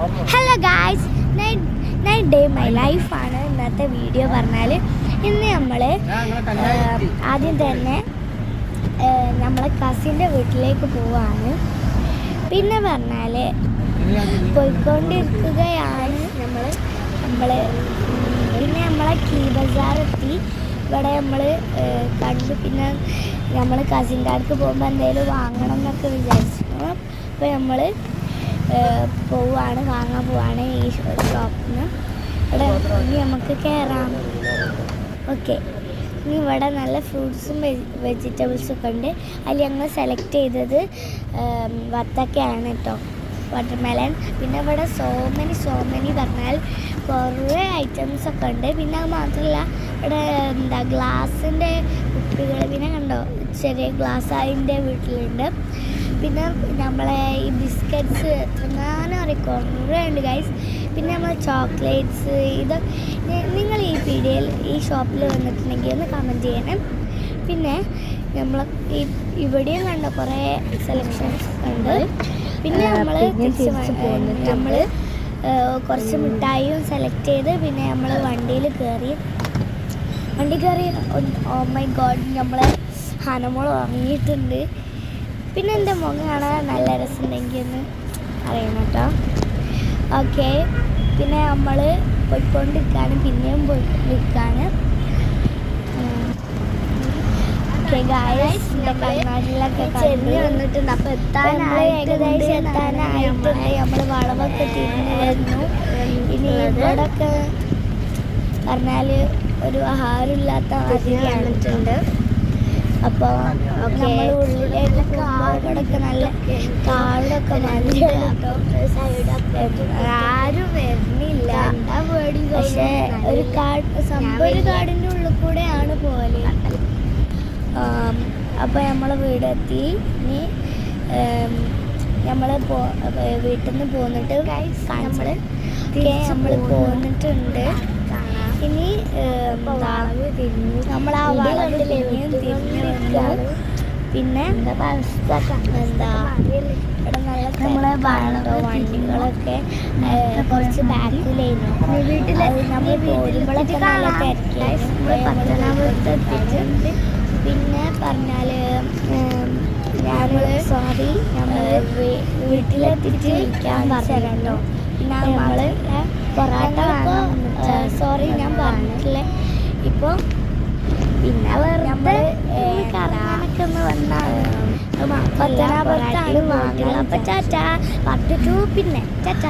Hello guys, night day my ലൈഫാണ് ഇന്നത്തെ video. പറഞ്ഞാൽ ഇന്ന് നമ്മൾ ആദ്യം തന്നെ നമ്മളെ കസിൻ്റെ വീട്ടിലേക്ക് പോവാണ്. പിന്നെ പറഞ്ഞാൽ പോയിക്കൊണ്ടിരിക്കുകയാണ് നമ്മൾ പിന്നെ നമ്മളെ കീ ബസാറെത്തി. ഇവിടെ നമ്മൾ കണ്ടു. പിന്നെ നമ്മൾ കസിൻ്റെ അടുത്ത് പോകുമ്പോൾ എന്തെങ്കിലും വാങ്ങണം എന്നൊക്കെ വിചാരിച്ചു. അപ്പോൾ നമ്മൾ വാങ്ങാൻ പോവാണ് ഈ ഷോപ്പിൽ നിന്ന്. ഇവിടെ ഇനി നമുക്ക് കയറാം. ഓക്കെ, ഇനി ഇവിടെ നല്ല ഫ്രൂട്ട്സും വെജിറ്റബിൾസും ഒക്കെ ഉണ്ട്. അതിൽ ഞങ്ങൾ സെലക്ട് ചെയ്തത് വത്തക്കയാണ് കേട്ടോ, വാട്ടർമെലൺ. പിന്നെ ഇവിടെ സോമനി പറഞ്ഞാൽ കുറേ ഐറ്റംസ് ഒക്കെ ഉണ്ട്. പിന്നെ അത് മാത്രമല്ല ഇവിടെ ഗ്ലാസിൻ്റെ കുപ്പികൾ പിന്നെ കണ്ടോ, ചെറിയ ഗ്ലാസ് അതിൻ്റെ വീട്ടിലുണ്ട്. പിന്നെ നമ്മളെ ഈ ബിസ്ക്കറ്റ്സ് എത്രങ്ങാനും അറിയാം, കുറേ ഉണ്ട് ഗൈസ്. പിന്നെ നമ്മൾ ചോക്ലേറ്റ്സ് നിങ്ങൾ ഈ ഷോപ്പിൽ വന്നിട്ടുണ്ടെങ്കിൽ ഒന്ന് കമൻറ്റ് ചെയ്യണം. പിന്നെ നമ്മൾ ഇവിടെയും കണ്ട കുറേ സെലക്ഷൻസ് ഉണ്ട്. പിന്നെ നമ്മൾ കുറച്ച് മിഠായിയും സെലക്ട് ചെയ്ത് പിന്നെ നമ്മൾ വണ്ടി കയറി. ഓ മൈ ഗോഡ്, നമ്മളെ ഹനമോൾ ഉറങ്ങിയിട്ടുണ്ട്. പിന്നെ എൻ്റെ മുഖം കാണാൻ നല്ല രസമുണ്ടെങ്കിൽ ഒന്ന് അറിയണം കേട്ടോ. ഓക്കെ, പിന്നെ നമ്മൾ പോയിക്കൊണ്ടിരിക്കുകയാണ്, പിന്നെയും പോയിക്കൊണ്ടിരിക്കുകയാണ്. ഓക്കെ ഗായ്സ്, കർണാടകയിലൊക്കെ ചെറിയ വന്നിട്ടുണ്ട്. അപ്പോൾ ഏകദേശം എത്താനായിട്ടുണ്ട്. നമ്മൾ വളവൊക്കെ തിരിഞ്ഞു വരുന്നു. ഇനി ഇവിടെയൊക്കെ പറഞ്ഞാൽ ഒരു ആഹാരമില്ലാത്ത മാതിരിയാണിട്ടുണ്ട്. അപ്പോൾ നമ്മൾ ഉള്ളിലേക്കൊക്കെ ഇവിടെയൊക്കെ നല്ല കാടൊക്കെ ആരും വരുന്നില്ല. പക്ഷേ ഒരു കാടിൻ്റെ ഉള്ളിൽ കൂടെയാണ് പോലെ. അപ്പോൾ നമ്മളെ വീടെത്തി. ഇനി നമ്മൾ വീട്ടിൽ നിന്ന് പോന്നിട്ട് നമ്മൾ പോന്നിട്ടുണ്ട്. ഇനി നമ്മൾ ആ വളവിൽ തിരിഞ്ഞിരിക്കുകയാണ്. പിന്നെ ഇവിടെ നല്ല നമ്മളെ വണ്ടികളൊക്കെ കുറച്ച് ബാക്കിലായിരുന്നു. നമ്മൾ പോരുമ്പോഴൊക്കെ നല്ല തിരക്കായിരുന്നു. പത്തനാപുരത്തെത്തിയിട്ടുണ്ട്. പിന്നെ പറഞ്ഞാൽ നമ്മൾ വീട്ടിലെത്തിച്ച് വിളിക്കാൻ പറഞ്ഞോ. പിന്നെ നമ്മൾ പൊറാട്ട ഞാൻ പറഞ്ഞിട്ടില്ല. ഇപ്പോൾ പിന്നെ വെറുതെ കറങ്ങാനൊക്കെ ഒന്ന് വന്നാണ്. പത്തനാപുരത്താണ് വാങ്ങുന്നത്. അപ്പോൾ ചാറ്റ പാർട്ട് 2 പിന്നെ ചാറ്റ.